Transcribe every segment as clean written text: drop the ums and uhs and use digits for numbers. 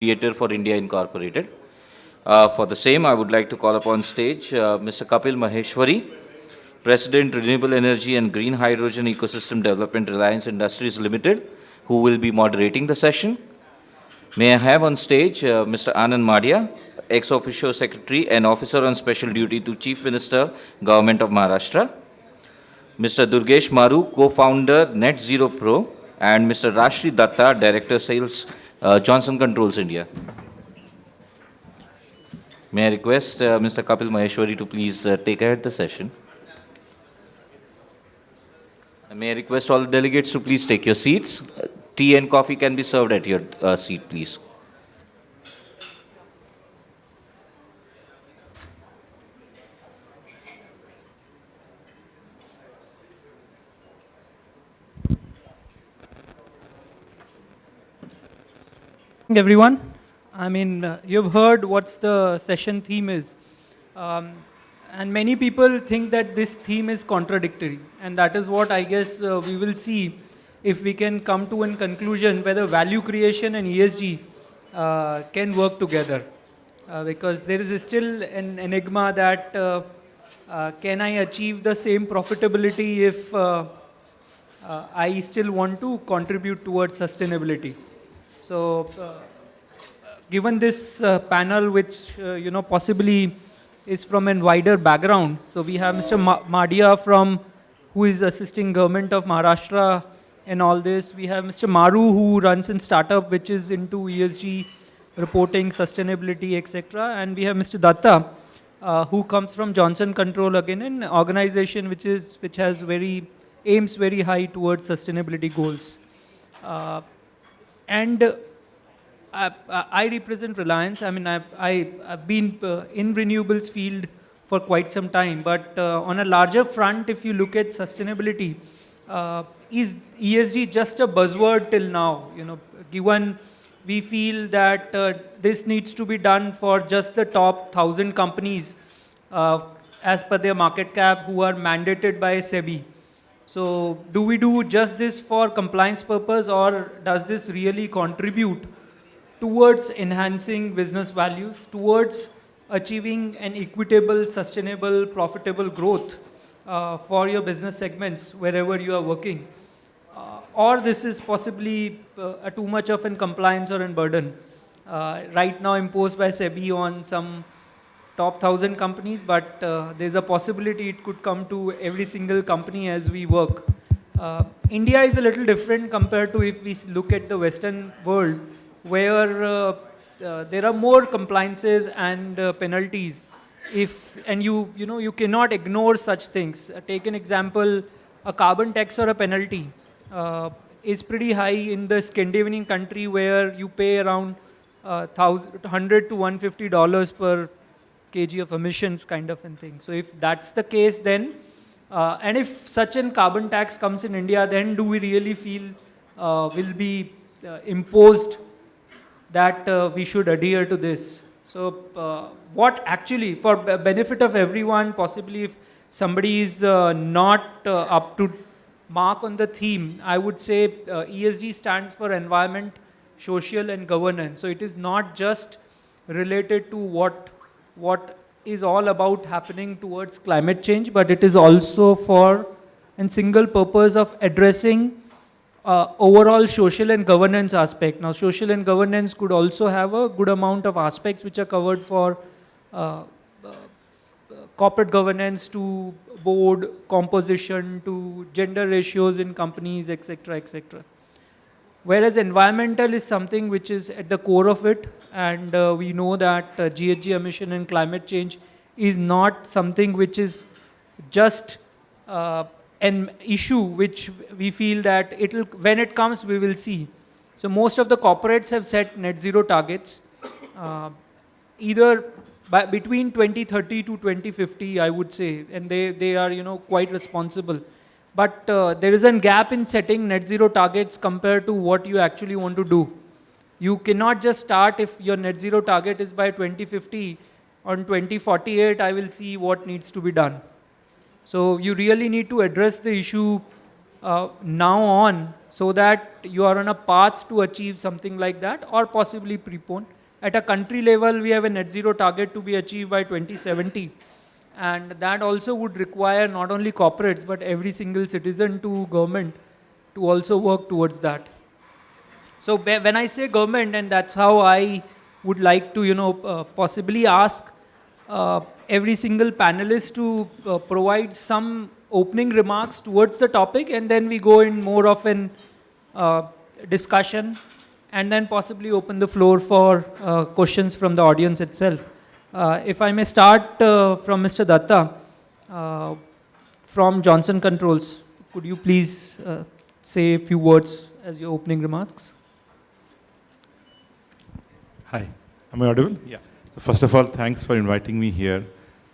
Theatre for India Incorporated. For the same, I would like to call upon stage Mr. Kapil Maheshwari, President, Renewable Energy and Green Hydrogen Ecosystem Development, Reliance Industries Limited, who will be moderating the session. May I have on stage Mr. Anand Madia, ex-officio secretary and officer on special duty to Chief Minister, Government of Maharashtra. Mr. Durgesh Maru, co-founder Net Zero Pro, and Mr. Rashri Datta, Director Sales, Johnson Controls India. May I request Mr. Kapil Maheshwari to please take ahead the session. May I request all the delegates to please take your seats. Tea and coffee can be served at your seat, please. Everyone. I mean, you've heard what's the session theme is. And many people think that this theme is contradictory. And that is what I guess we will see if we can come to a conclusion whether value creation and ESG can work together. Because there is still an enigma that can I achieve the same profitability if I still want to contribute towards sustainability. So, given this panel, which possibly is from a wider background, so we have Mr. Madia who is assisting government of Maharashtra and all this. We have Mr. Maru, who runs a startup which is into ESG reporting, sustainability, etc. And we have Mr. Datta, who comes from Johnson Control, again an organization which has aims very high towards sustainability goals. And I represent Reliance. I mean, I've been in renewables field for quite some time. But on a larger front, if you look at sustainability, is ESG just a buzzword till now? Given we feel that this needs to be done for just the top 1,000 companies as per their market cap who are mandated by SEBI. So do we do just this for compliance purpose, or does this really contribute towards enhancing business values, towards achieving an equitable, sustainable, profitable growth for your business segments wherever you are working? Or this is possibly too much of a compliance or a burden right now imposed by SEBI on some top 1,000 companies, but there's a possibility it could come to every single company as we work. India is a little different compared to if we look at the Western world, where there are more compliances and penalties. You cannot ignore such things. Take an example, a carbon tax or a penalty is pretty high in the Scandinavian country, where you pay around $100 to $150 per kg of emissions, kind of a thing. So if that's the case, then and if such a carbon tax comes in India, then do we really feel will be imposed that we should adhere to this? So what actually, for benefit of everyone, possibly if somebody is not up to mark on the theme, I would say ESG stands for environment, social and governance. So it is not just related to what is all about happening towards climate change, but it is also for a single purpose of addressing overall social and governance aspect. Now, social and governance could also have a good amount of aspects which are covered for corporate governance, to board composition, to gender ratios in companies, etc., etc. Whereas environmental is something which is at the core of it, and we know that GHG emission and climate change is not something which is just an issue which we feel that when it comes, we will see. So most of the corporates have set net zero targets, either between 2030 to 2050, I would say, and they are quite responsible. But there is a gap in setting net zero targets compared to what you actually want to do. You cannot just start if your net zero target is by 2050. On 2048, I will see what needs to be done. So you really need to address the issue now on, so that you are on a path to achieve something like that, or possibly prepone? At a country level, we have a net zero target to be achieved by 2070. And that also would require not only corporates, but every single citizen to government to also work towards that. So when I say government, and that's how I would like to, possibly ask every single panelist to provide some opening remarks towards the topic, and then we go in more of an discussion, and then possibly open the floor for questions from the audience itself. If I may start from Mr. Datta from Johnson Controls, could you please say a few words as your opening remarks? Hi, am I audible? Yeah. So first of all, thanks for inviting me here.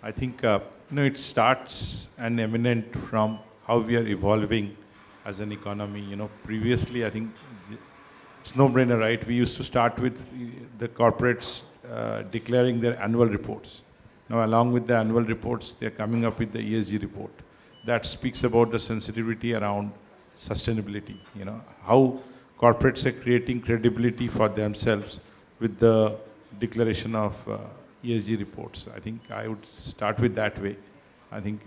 I think it starts and eminent from how we are evolving as an economy. Previously, I think it's no-brainer, right? We used to start with the corporates declaring their annual reports. Now, along with the annual reports, they're coming up with the ESG report. That speaks about the sensitivity around sustainability. How corporates are creating credibility for themselves with the declaration of ESG reports. I think I would start with that way. I think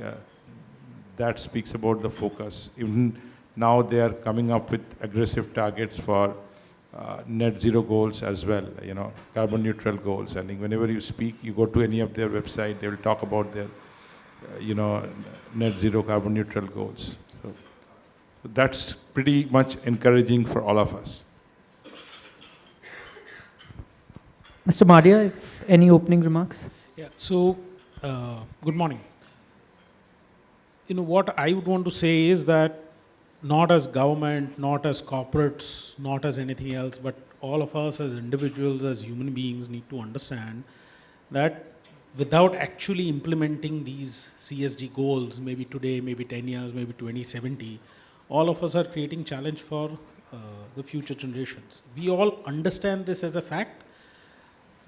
that speaks about the focus. Even now they are coming up with aggressive targets for net zero goals as well, carbon neutral goals. I think whenever you speak, you go to any of their website, they will talk about their, net zero carbon neutral goals. So that's pretty much encouraging for all of us. Mr. Maria, if any opening remarks? Yeah, so good morning. What I would want to say is that not as government, not as corporates, not as anything else, but all of us as individuals, as human beings need to understand that without actually implementing these CSG goals, maybe today, maybe 10 years, maybe 2070, all of us are creating challenge for the future generations. We all understand this as a fact,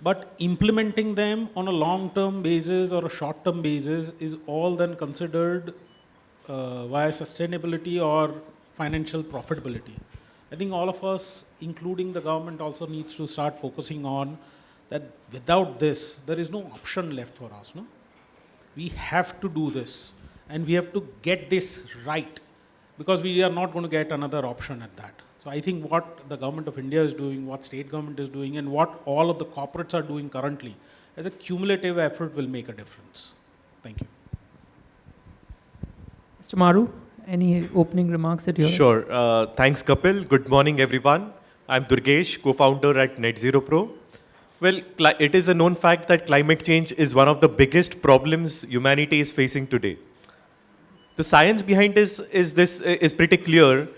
but implementing them on a long-term basis or a short-term basis is all then considered via sustainability or financial profitability. I think all of us, including the government, also needs to start focusing on that. Without this, there is no option left for us. No? We have to do this, and we have to get this right, because we are not going to get another option at that. So I think what the government of India is doing, what state government is doing, and what all of the corporates are doing currently, as a cumulative effort will make a difference. Thank you. Mr. Maru, any opening remarks that you have? Sure. Thanks, Kapil. Good morning, everyone. I'm Durgesh, co-founder at Net Zero Pro. Well, it is a known fact that climate change is one of the biggest problems humanity is facing today. The science behind this is pretty clear.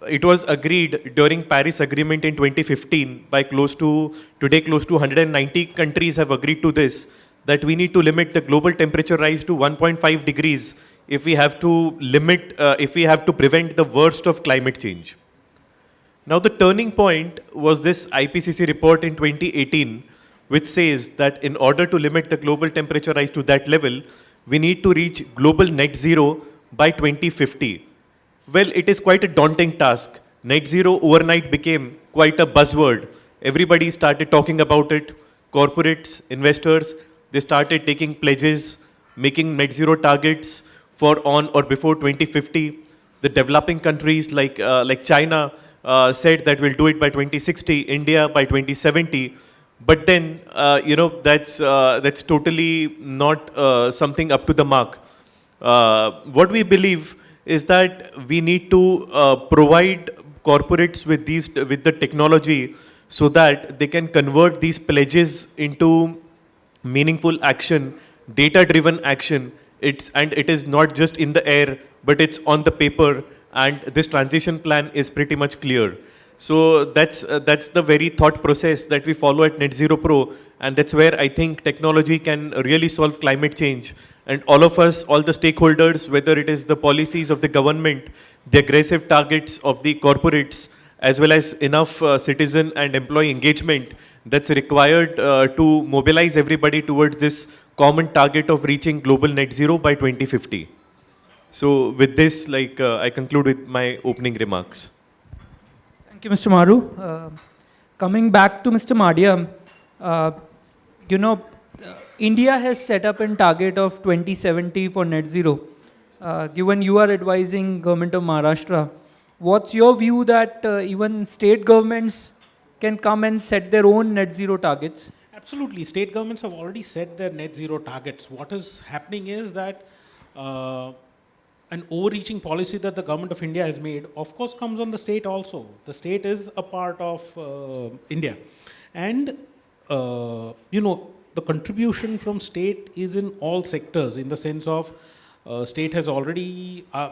It was agreed during Paris Agreement in 2015 by close to 190 countries have agreed to this, that we need to limit the global temperature rise to 1.5 degrees if we have to prevent the worst of climate change. Now the turning point was this IPCC report in 2018, which says that in order to limit the global temperature rise to that level, we need to reach global net zero by 2050. Well, it is quite a daunting task. Net zero overnight became quite a buzzword. Everybody started talking about it. Corporates, investors, they started taking pledges, making net zero targets for on or before 2050. The developing countries like China said that we'll do it by 2060, India by 2070. But then, that's totally not something up to the mark. What we believe is that we need to provide corporates with the technology so that they can convert these pledges into meaningful action, data-driven action. It is not just in the air, but it's on the paper, and this transition plan is pretty much clear. So that's the very thought process that we follow at Net Zero Pro, and that's where I think technology can really solve climate change. And all of us, all the stakeholders, whether it is the policies of the government, the aggressive targets of the corporates, as well as enough citizen and employee engagement that's required to mobilize everybody towards this common target of reaching global net zero by 2050. So with this, I conclude with my opening remarks. Thank you, Mr. Maru. Coming back to Mr. Madia, uh, you know, India has set up a target of 2070 for net zero. Given you are advising government of Maharashtra, what's your view that even state governments can come and set their own net zero targets? Absolutely. State governments have already set their net zero targets. What is happening is that uh, an overreaching policy that the government of India has made, of course, comes on the state also. The state is a part of India. And, the contribution from state is in all sectors, in the sense of state has already, a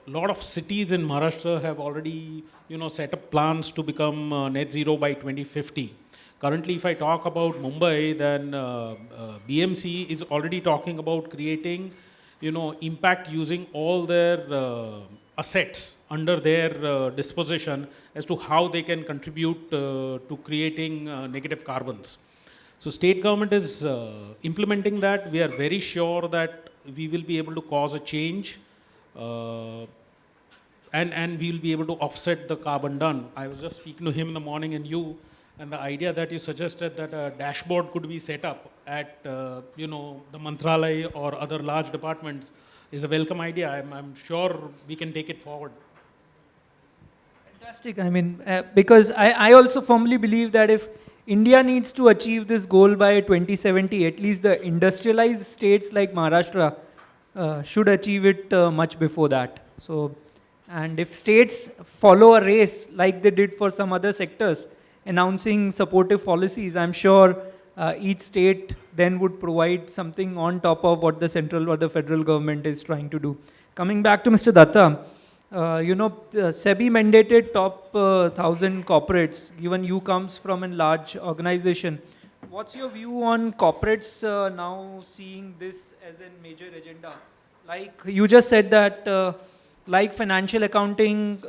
lot of cities in Maharashtra have already, set up plans to become net zero by 2050. Currently, if I talk about Mumbai, then BMC is already talking about creating, impact using all their assets under their disposition as to how they can contribute to creating negative carbons. So state government is implementing that. We are very sure that we will be able to cause a change and we will be able to offset the carbon done. I was just speaking to him in the morning and the idea that you suggested that a dashboard could be set up at, the Mantralaya or other large departments is a welcome idea. I'm sure we can take it forward. Fantastic. I mean, because I also firmly believe that if India needs to achieve this goal by 2070, at least the industrialized states like Maharashtra should achieve it much before that. So, and if states follow a race like they did for some other sectors, announcing supportive policies, I'm sure each state then would provide something on top of what the central or the federal government is trying to do. Coming back to Mr. Datta, SEBI mandated top 1,000 corporates, given you comes from a large organization. What's your view on corporates now seeing this as a major agenda? Like you just said that like financial accounting,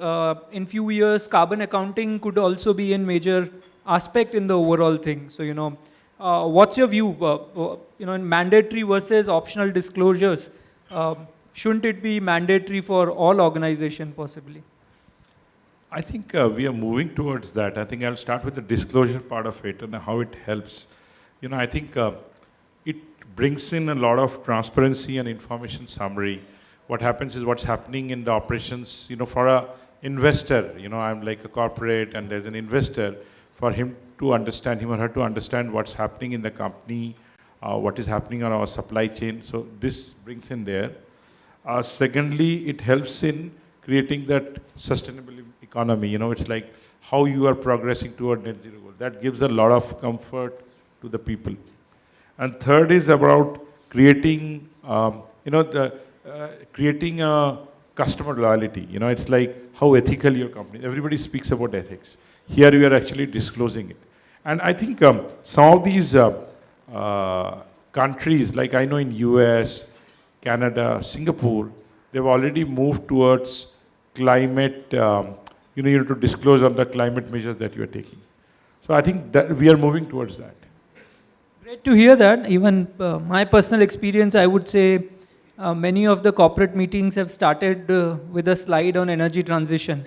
in few years, carbon accounting could also be a major aspect in the overall thing. So, what's your view, in mandatory versus optional disclosures? Shouldn't it be mandatory for all organizations possibly? I think we are moving towards that. I think I'll start with the disclosure part of it and how it helps. I think it brings in a lot of transparency and information summary. What happens is what's happening in the operations, for a investor, I'm like a corporate and there's an investor, for him or her to understand what's happening in the company, what is happening on our supply chain. So this brings in there. Secondly, it helps in creating that sustainable economy. It's like how you are progressing toward net zero goal. That gives a lot of comfort to the people. And third is about creating, creating a customer loyalty. It's like how ethical your company. Everybody speaks about ethics. Here we are actually disclosing it. And I think some of these countries, like I know in US, Canada, Singapore, they've already moved towards climate, you have to disclose on the climate measures that you are taking. So I think that we are moving towards that. Great to hear that. Even my personal experience, I would say many of the corporate meetings have started with a slide on energy transition.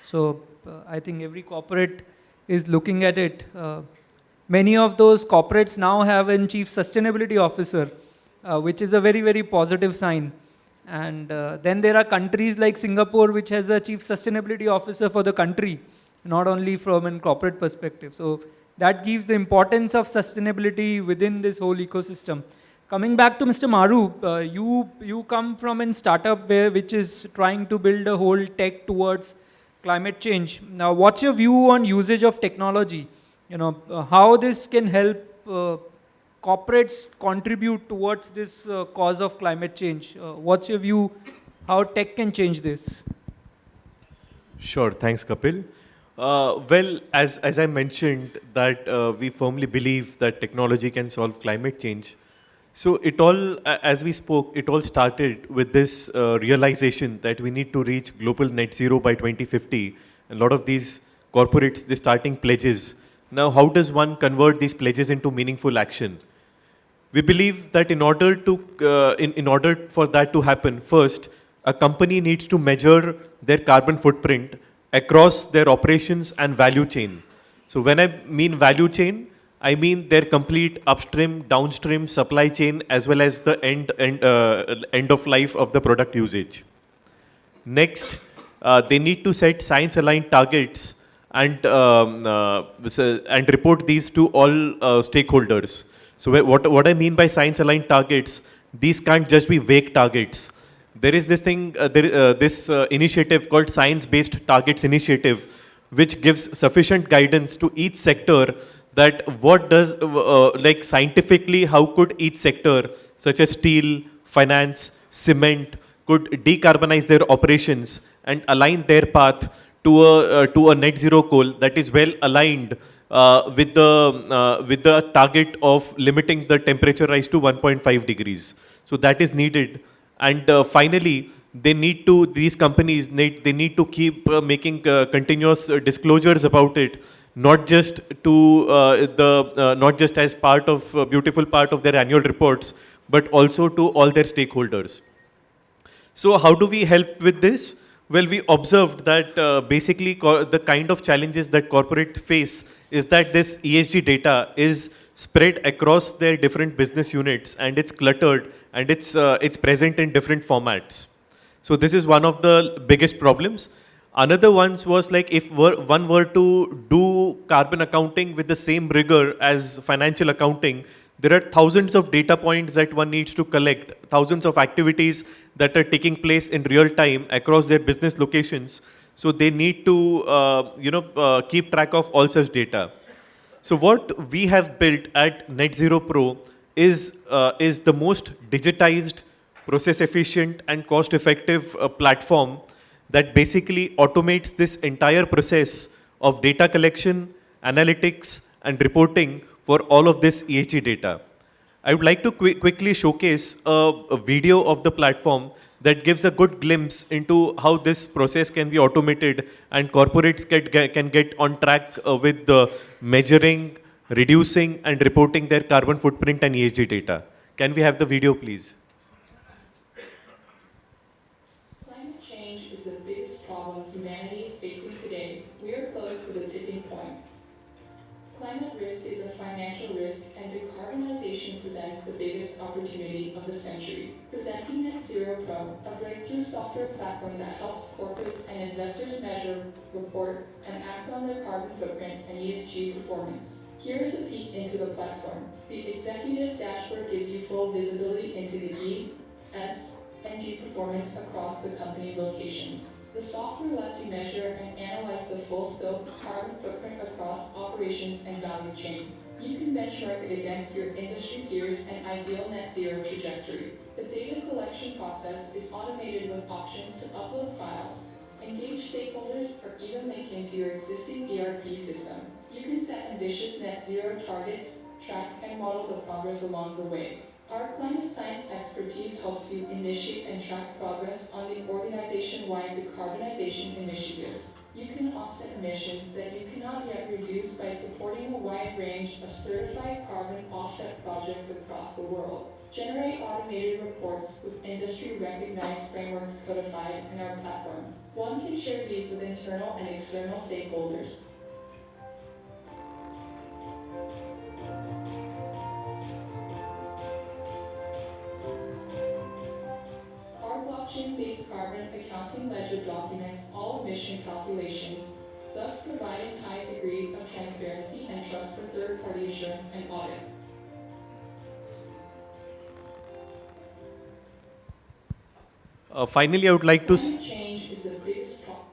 So I think every corporate is looking at it. Many of those corporates now have a chief sustainability officer, which is a very, very positive sign. And then there are countries like Singapore, which has a chief sustainability officer for the country, not only from a corporate perspective. So that gives the importance of sustainability within this whole ecosystem. Coming back to Mr. Maru, you come from a startup which is trying to build a whole tech towards climate change. Now, what's your view on usage of technology? How this can help corporates contribute towards this cause of climate change? What's your view, how tech can change this? Sure, thanks Kapil. Well, as I mentioned that we firmly believe that technology can solve climate change. So it all, as we spoke, it all started with this realization that we need to reach global net zero by 2050. A lot of these corporates, they're starting pledges. Now, how does one convert these pledges into meaningful action? We believe that in order for that to happen, first, a company needs to measure their carbon footprint across their operations and value chain. So when I mean value chain, I mean their complete upstream, downstream supply chain as well as the end of life of the product usage. Next, they need to set science-aligned targets and report these to all stakeholders. So what I mean by science-aligned targets, these can't just be vague targets. There is this thing, this initiative called Science-Based Targets Initiative, which gives sufficient guidance to each sector that what does, like scientifically, how could each sector, such as steel, finance, cement, could decarbonize their operations and align their path to a net zero goal that is well aligned with the target of limiting the temperature rise to 1.5 degrees. So that is needed. And finally, these companies need to keep making continuous disclosures about it, not just not just as part of beautiful part of their annual reports, but also to all their stakeholders. So how do we help with this? Well, we observed that basically the kind of challenges that corporate face is that this ESG data is spread across their different business units and it's cluttered and it's present in different formats. So this is one of the biggest problems. Another one was like if one were to do carbon accounting with the same rigor as financial accounting, there are thousands of data points that one needs to collect, thousands of activities that are taking place in real time across their business locations. So they need to keep track of all such data. So what we have built at Net Zero Pro is the most digitized, process efficient and cost effective platform that basically automates this entire process of data collection, analytics and reporting for all of this ESG data. I would like to quickly showcase a video of the platform that gives a good glimpse into how this process can be automated and corporates can get on track with measuring, reducing and reporting their carbon footprint and ESG data. Can we have the video, please? Climate change is the biggest problem humanity is facing today. We are close to the tipping point. Climate risk is a financial risk, and decarbonization presents the biggest opportunity of the century. Presenting Net Zero Pro, a breakthrough software platform that helps corporates and investors measure, report, and act on their carbon footprint and ESG performance. Here is a peek into the platform. The executive dashboard gives you full visibility into the E, S, and G performance across the company locations. The software lets you measure and analyze the full scope carbon footprint across operations and value chain. You can benchmark it against your industry peers and ideal net zero trajectory. The data collection process is automated with options to upload files, engage stakeholders, or even link into your existing ERP system. You can set ambitious net zero targets, track and model the progress along the way. Our climate science expertise helps you initiate and track progress on the organization-wide decarbonization initiatives. You can offset emissions that you cannot yet reduce by supporting a wide range of certified carbon offset projects across the world. Generate automated reports with industry-recognized frameworks codified in our platform. One can share these with internal and external stakeholders. Blockchain-based carbon accounting ledger documents all emission calculations, thus providing a high degree of transparency and trust for third-party assurance and audit. Finally, I would like to. Climate change is the biggest problem.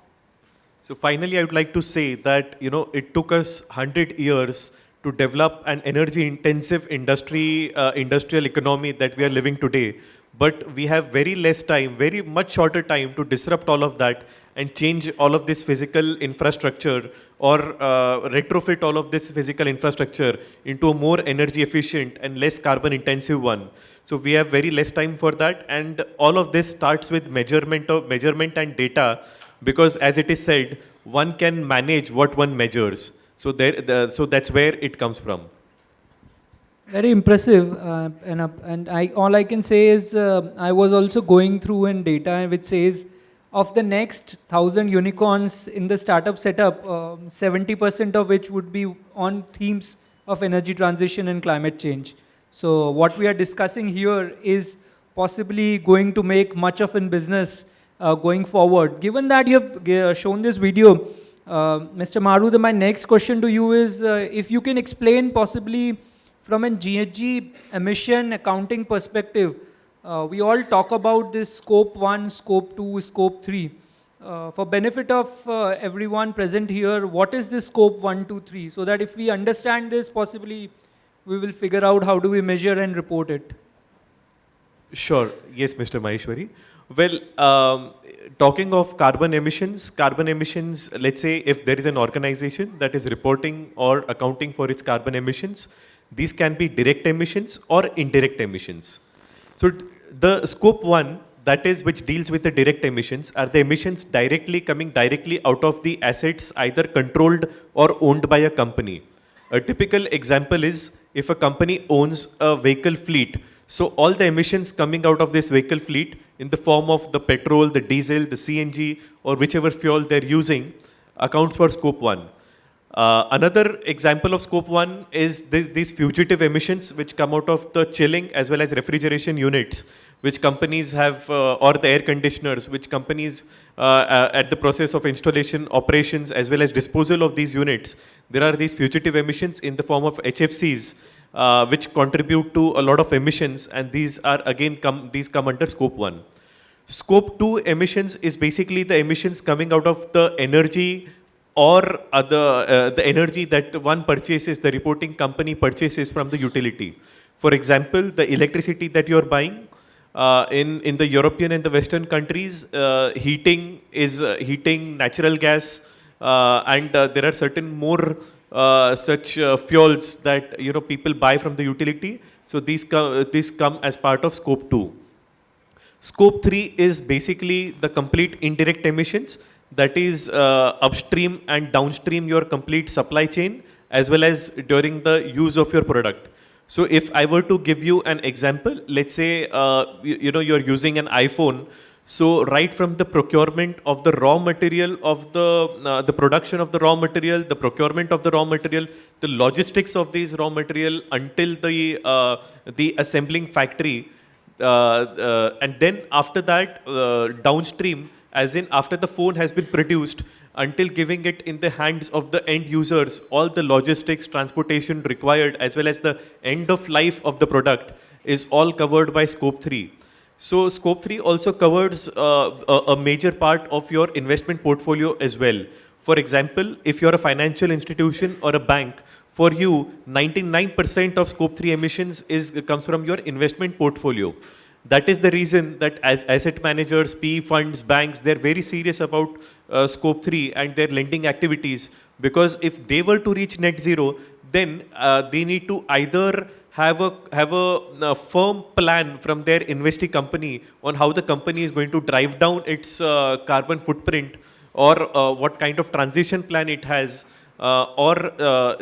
So finally, I would like to say that it took us 100 years to develop an energy-intensive industrial economy that we are living today. But we have very less time, very much shorter time to disrupt all of that and change all of this physical infrastructure or retrofit all of this physical infrastructure into a more energy efficient and less carbon intensive one. So we have very less time for that, and all of this starts with measurement and data, because as it is said, one can manage what one measures. So that's where it comes from. Very impressive, all I can say is I was also going through in data which says of the next 1,000 unicorns in the startup setup, 70% of which would be on themes of energy transition and climate change. So what we are discussing here is possibly going to make much of in business going forward. Given that you have shown this video, Mr. Maru, my next question to you is if you can explain possibly from an GHG emission accounting perspective, we all talk about this scope 1, scope 2, scope 3. For benefit of everyone present here, what is this scope 1, 2, 3? So that if we understand this, possibly we will figure out how do we measure and report it. Sure. Yes, Mr. Maheshwari. Well, talking of carbon emissions, let's say if there is an organization that is reporting or accounting for its carbon emissions, these can be direct emissions or indirect emissions. So the scope 1, that is which deals with the direct emissions, are the emissions coming directly out of the assets either controlled or owned by a company. A typical example is if a company owns a vehicle fleet, so all the emissions coming out of this vehicle fleet in the form of the petrol, the diesel, the CNG, or whichever fuel they're using accounts for scope 1. Another example of scope 1 is these fugitive emissions which come out of the chilling as well as refrigeration units, which companies have, or the air conditioners, which companies at the process of installation, operations, as well as disposal of these units, there are these fugitive emissions in the form of HFCs, which contribute to a lot of emissions, and these are again come under scope 1. Scope 2 emissions is basically the emissions coming out of the energy or the energy that one purchases, the reporting company purchases from the utility. For example, the electricity that you are buying in the European and the Western countries, heating is heating natural gas, and there are certain more such fuels that people buy from the utility. So these come as part of scope 2. Scope 3 is basically the complete indirect emissions, that is upstream and downstream your complete supply chain as well as during the use of your product. So if I were to give you an example, let's say you're using an iPhone. So right from the procurement of the raw material of the production of the raw material, the procurement of the raw material, the logistics of these raw material until the assembling factory, and then after that downstream, as in after the phone has been produced until giving it in the hands of the end users, all the logistics, transportation required as well as the end of life of the product is all covered by scope 3. So scope 3 also covers a major part of your investment portfolio as well. For example, if you're a financial institution or a bank, for you 99% of scope 3 emissions comes from your investment portfolio. That is the reason that as asset managers, PE funds, banks, they're very serious about scope 3 and their lending activities, because if they were to reach net zero, then they need to either have a firm plan from their investee company on how the company is going to drive down its carbon footprint, or what kind of transition plan it has, or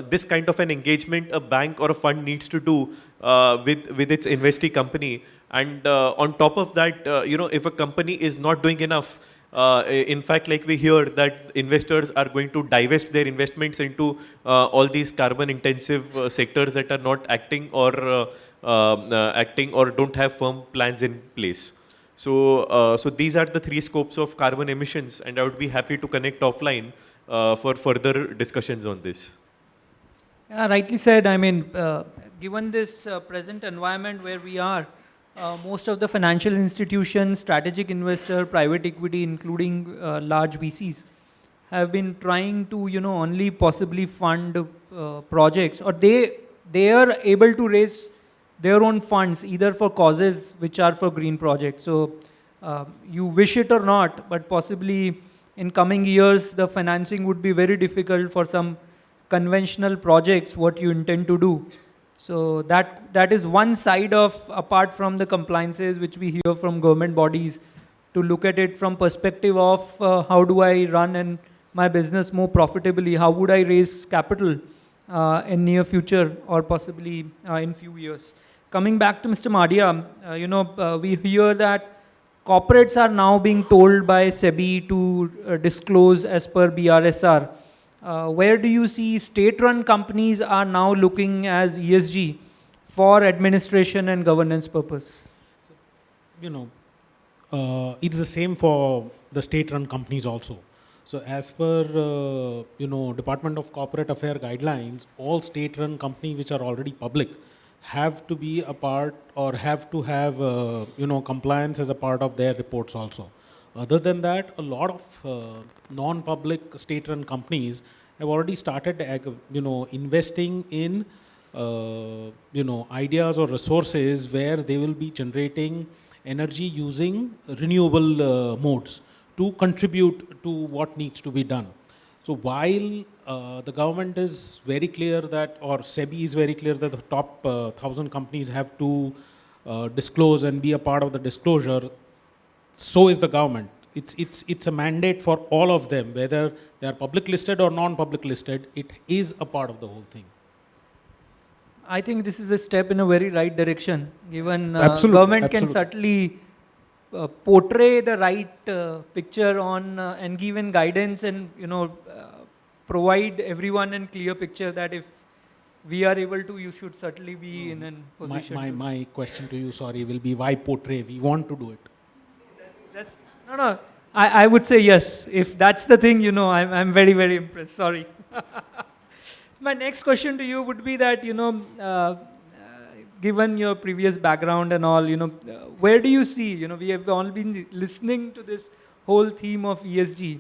this kind of an engagement a bank or a fund needs to do with its investee company. And on top of that, if a company is not doing enough, in fact, like we hear that investors are going to divest their investments into all these carbon intensive sectors that are not acting or don't have firm plans in place. So these are the 3 scopes of carbon emissions, and I would be happy to connect offline for further discussions on this. Yeah, rightly said. I mean, given this present environment where we are, most of the financial institutions, strategic investor, private equity, including large VCs, have been trying to, only possibly fund projects, or they are able to raise their own funds either for causes which are for green projects. So you wish it or not, but possibly in coming years, the financing would be very difficult for some conventional projects, what you intend to do. So that is one side of, apart from the compliances which we hear from government bodies, to look at it from perspective of how do I run my business more profitably, how would I raise capital. in near future or possibly in few years. Coming back to Mr. Madia, we hear that corporates are now being told by SEBI to disclose as per BRSR. Where do you see state-run companies are now looking as ESG for administration and governance purpose? You know, it's the same for the state-run companies also. So as per, Department of Corporate Affairs guidelines, all state-run companies which are already public have to be a part or have to have, compliance as a part of their reports also. Other than that, a lot of non-public state-run companies have already started, investing in, ideas or resources where they will be generating energy using renewable modes to contribute to what needs to be done. So while the government is very clear that, or SEBI is very clear that the top 1,000 companies have to disclose and be a part of the disclosure, so is the government. It's a mandate for all of them, whether they are public listed or non-public listed. It is a part of the whole thing. I think this is a step in a very right direction, given Absolutely, government can absolutely. certainly portray the right picture on and give in guidance and provide everyone a clear picture that if we are able to, you should certainly be in a position. My question to you, sorry, will be why portray? We want to do it. That's no. I would say yes. If that's the thing, I'm very, very impressed. Sorry. My next question to you would be that, given your previous background and all, where do you see, we have all been listening to this whole theme of ESG,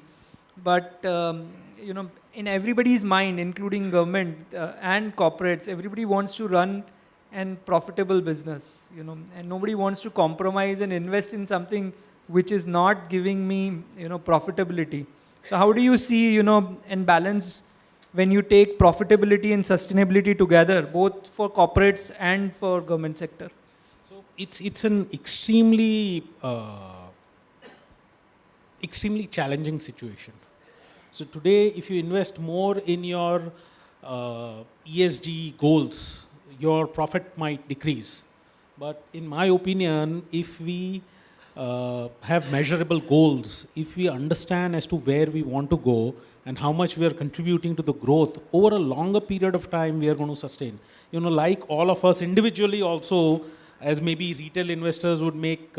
but, in everybody's mind, including government and corporates, everybody wants to run an profitable business, and nobody wants to compromise and invest in something which is not giving me, profitability. So how do you see, and balance when you take profitability and sustainability together, both for corporates and for government sector? So it's an extremely challenging situation. So today, if you invest more in your ESG goals, your profit might decrease. But in my opinion, if we have measurable goals, if we understand as to where we want to go and how much we are contributing to the growth over a longer period of time, we are going to sustain. Like all of us individually also, as maybe retail investors would make,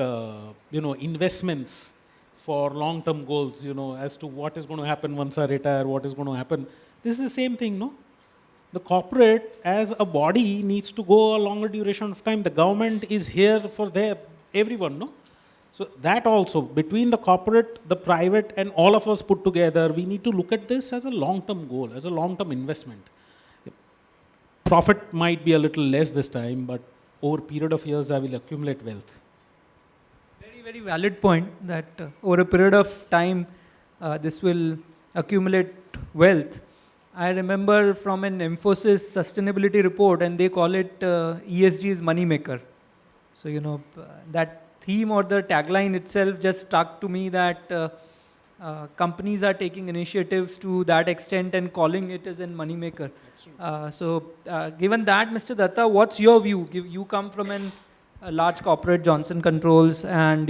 investments for long-term goals, as to what is going to happen once I retire, what is going to happen. This is the same thing, no? The corporate as a body needs to go a longer duration of time. The government is here for everyone, no? So that also, between the corporate, the private, and all of us put together, we need to look at this as a long-term goal, as a long-term investment. Profit might be a little less this time, but over a period of years, I will accumulate wealth. Very, very valid point that over a period of time, this will accumulate wealth. I remember from an Infosys sustainability report, and they call it ESG is money maker. So, that theme or the tagline itself just stuck to me that companies are taking initiatives to that extent and calling it as a money maker. Given that, Mr. Datta, what's your view? You come from a large corporate, Johnson Controls, and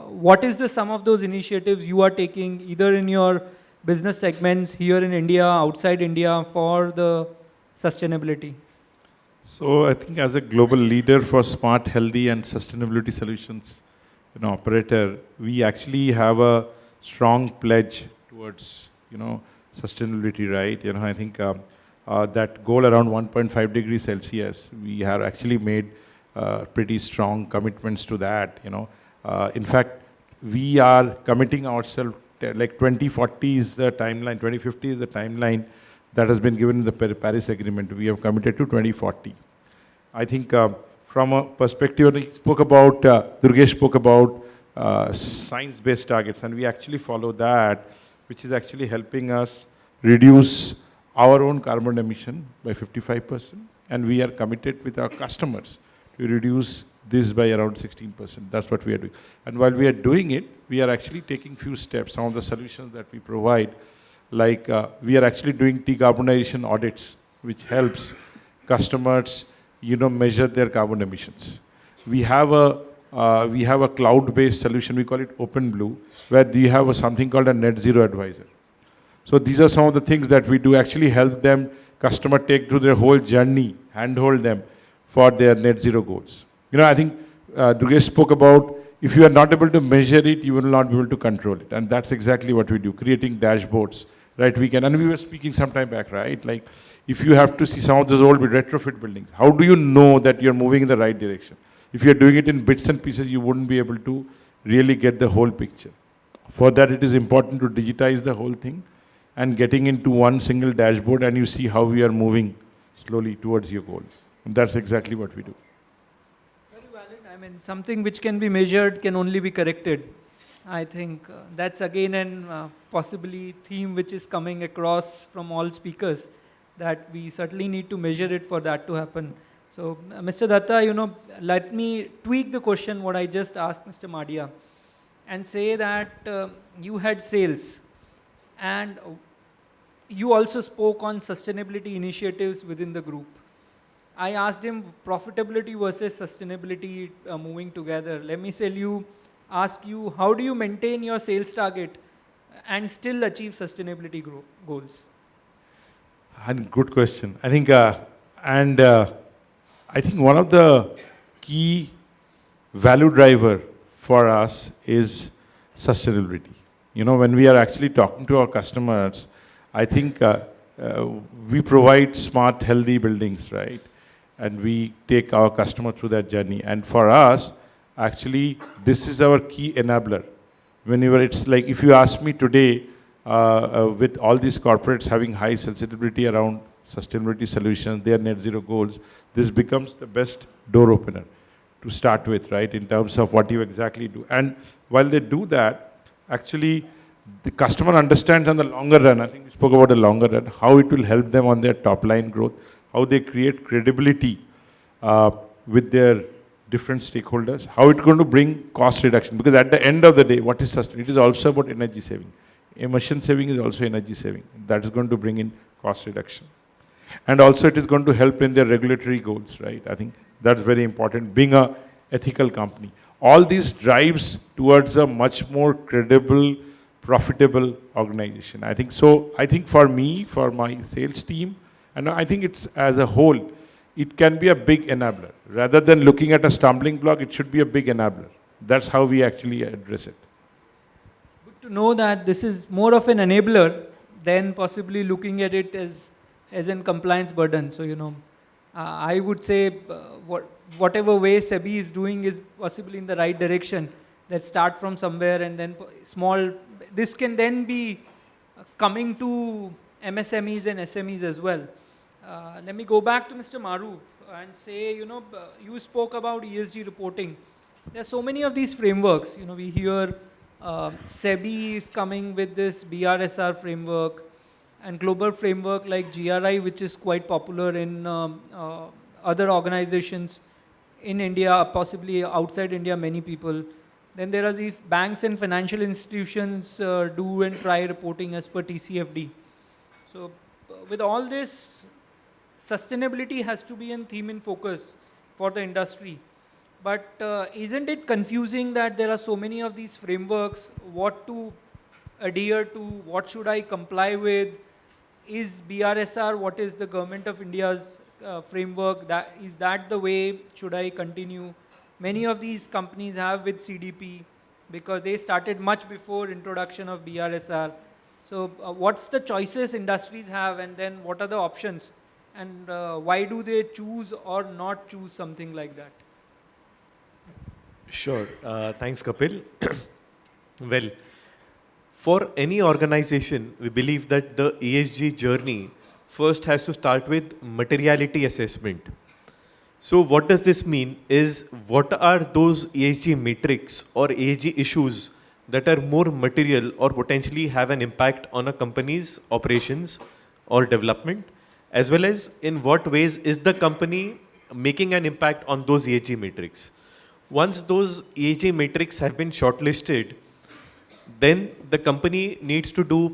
what is the sum of those initiatives you are taking either in your business segments here in India, outside India for the sustainability? So I think as a global leader for smart, healthy and sustainability solutions, operator, we actually have a strong pledge towards, sustainability, right? I think that goal around 1.5 degrees Celsius, we have actually made pretty strong commitments to that, In fact, we are committing ourselves, like 2040 is the timeline, 2050 is the timeline that has been given in the Paris Agreement. We have committed to 2040. I think from a perspective, Durgesh spoke about science-based targets, and we actually follow that, which is actually helping us reduce our own carbon emission by 55%, and we are committed with our customers to reduce this by around 16%. That's what we are doing. And while we are doing it, we are actually taking few steps. Some of the solutions that we provide, like we are actually doing decarbonization audits which helps customers, measure their carbon emissions. We have a cloud-based solution. We call it OpenBlue, where you have something called a net zero advisor. So these are some of the things that we do, actually help them, customer take through their whole journey, handhold them for their net zero goals. I think Durgesh spoke about, if you are not able to measure it, you will not be able to control it. And that's exactly what we do, creating dashboards, right? And we were speaking some time back, right? Like, if you have to see some of those old retrofit buildings, how do you know that you're moving in the right direction? If you're doing it in bits and pieces, you wouldn't be able to really get the whole picture. For that, it is important to digitize the whole thing and getting into one single dashboard, and you see how we are moving slowly towards your goal. And that's exactly what we do. Very valid. I mean, something which can be measured can only be corrected. I think that's again an possibly theme which is coming across from all speakers, that we certainly need to measure it for that to happen. So, Mr. Datta, let me tweak the question what I just asked Mr. Madia, and say that you had sales, and you also spoke on sustainability initiatives within the group. I asked him profitability versus sustainability moving together. Let me ask you, how do you maintain your sales target and still achieve sustainability goals? And good question. I think, I think one of the key value driver for us is sustainability. When we are actually talking to our customers, I think we provide smart, healthy buildings, right? And we take our customer through that journey. And for us, actually, this is our key enabler. Whenever it's like, if you ask me today, with all these corporates having high sensitivity around sustainability solutions, their net zero goals, this becomes the best door opener to start with, right? In terms of what you exactly do. And while they do that, actually, the customer understands on the longer run, I think we spoke about the longer run, how it will help them on their top line growth, how they create credibility with their different stakeholders, how it's going to bring cost reduction. Because at the end of the day, what is sustainability? It is also about energy saving. Emission saving is also energy saving. That is going to bring in cost reduction. And also it is going to help in their regulatory goals, right? I think that's very important, being an ethical company. All these drives towards a much more credible, profitable organization. I think so. I think for me, for my sales team, and I think it's as a whole, it can be a big enabler. Rather than looking at a stumbling block, it should be a big enabler. That's how we actually address it. Good to know that this is more of an enabler than possibly looking at it as a compliance burden. So, I would say whatever way SEBI is doing is possibly in the right direction. That start from somewhere and then small. This can then be coming to MSMEs and SMEs as well. Let me go back to Mr. Maru and say, you spoke about ESG reporting. There are so many of these frameworks. We hear SEBI is coming with this BRSR framework, and global framework like GRI, which is quite popular in other organizations in India, possibly outside India, many people. Then there are these banks and financial institutions do and try reporting as per TCFD. So with all this, sustainability has to be a theme in focus for the industry. But isn't it confusing that there are so many of these frameworks, what to adhere to, what should I comply with? Is BRSR, what is the Government of India's framework? Is that the way, should I continue? Many of these companies have with CDP because they started much before introduction of BRSR. So what's the choices industries have, and then what are the options? And why do they choose or not choose something like that? Sure. Thanks, Kapil. Well, for any organization, we believe that the ESG journey first has to start with materiality assessment. So what does this mean is, what are those ESG metrics or ESG issues that are more material or potentially have an impact on a company's operations or development, as well as in what ways is the company making an impact on those ESG metrics. Once those ESG metrics have been shortlisted, then the company needs to do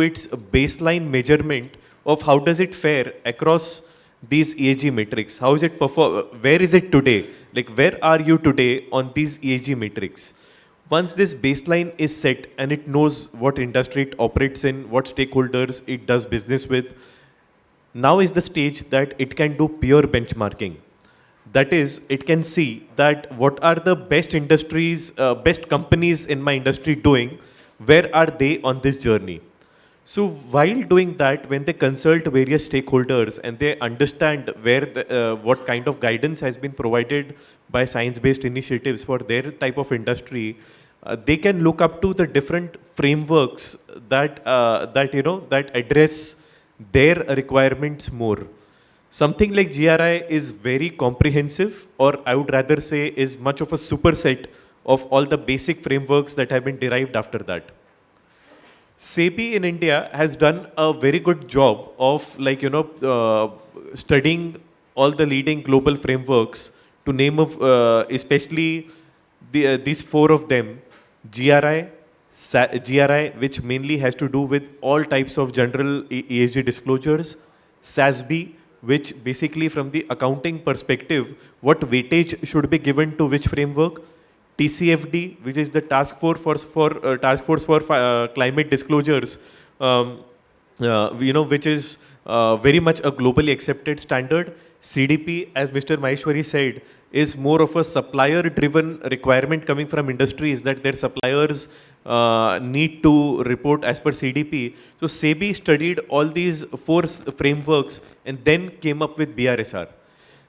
its baseline measurement of how does it fare across these ESG metrics? How is it perform? Where is it today? Like where are you today on these ESG metrics? Once this baseline is set and it knows what industry it operates in, what stakeholders it does business with, now is the stage that it can do pure benchmarking. That is, it can see that what are the best industries, best companies in my industry doing, where are they on this journey. So while doing that, when they consult various stakeholders and they understand what kind of guidance has been provided by science-based initiatives for their type of industry, they can look up to the different frameworks that address their requirements more. Something like GRI is very comprehensive, or I would rather say is much of a superset of all the basic frameworks that have been derived after that. SEBI in India has done a very good job of studying all the leading global frameworks, to name of especially these four of them: GRI, GRI, which mainly has to do with all types of general ESG disclosures; SASB, which basically from the accounting perspective, what weightage should be given to which framework; TCFD, which is the Task Force for Climate Disclosures, which is very much a globally accepted standard. CDP, as Mr. Maheshwari said, is more of a supplier-driven requirement coming from industries that their suppliers need to report as per CDP. So SEBI studied all these four frameworks and then came up with BRSR.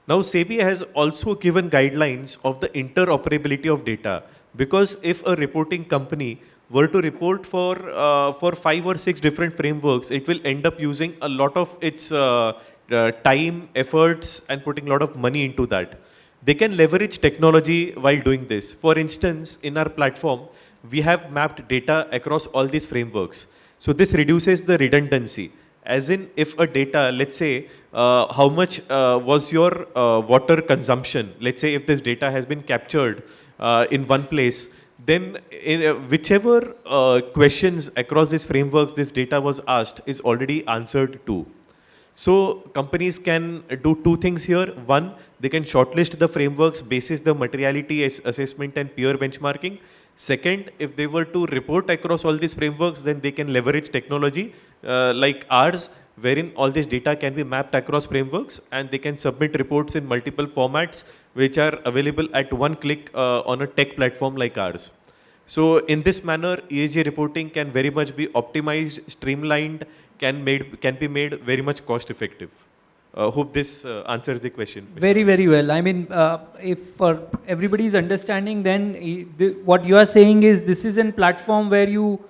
Now SEBI has also given guidelines of the interoperability of data, because if a reporting company were to report for 5 or 6 different frameworks, it will end up using a lot of its time, efforts, and putting a lot of money into that. They can leverage technology while doing this. For instance, in our platform, we have mapped data across all these frameworks. So this reduces the redundancy. As in, if a data, let's say, how much was your water consumption? Let's say if this data has been captured in one place, then in, whichever questions across these frameworks this data was asked is already answered to. So companies can do two things here. One, they can shortlist the frameworks basis the materiality assessment and peer benchmarking. Second, if they were to report across all these frameworks, then they can leverage technology like ours, wherein all this data can be mapped across frameworks, and they can submit reports in multiple formats which are available at one click on a tech platform like ours. So in this manner, ESG reporting can very much be optimized, streamlined, can be made very much cost effective. Hope this answers the question. Very, very well. I mean, if for everybody's understanding, then what you are saying is this is a platform where you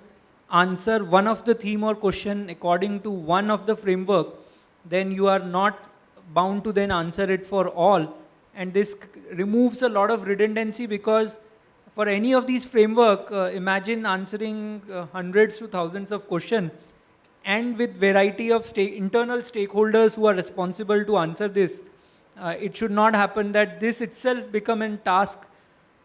answer one of the theme or question according to one of the framework, then you are not bound to then answer it for all. And this removes a lot of redundancy, because for any of these framework, imagine answering hundreds to thousands of questions, and with variety of internal stakeholders who are responsible to answer this. It should not happen that this itself become a task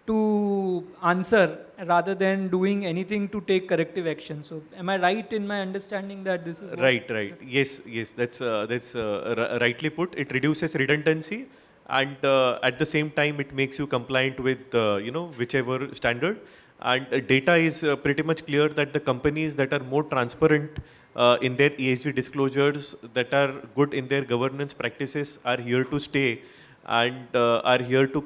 to answer rather than doing anything to take corrective action. So am I right in my understanding that this is right? Yes, that's rightly put. It reduces redundancy, and at the same time it makes you compliant with whichever standard. And data is pretty much clear that the companies that are more transparent in their ESG disclosures, that are good in their governance practices, are here to stay, and are here to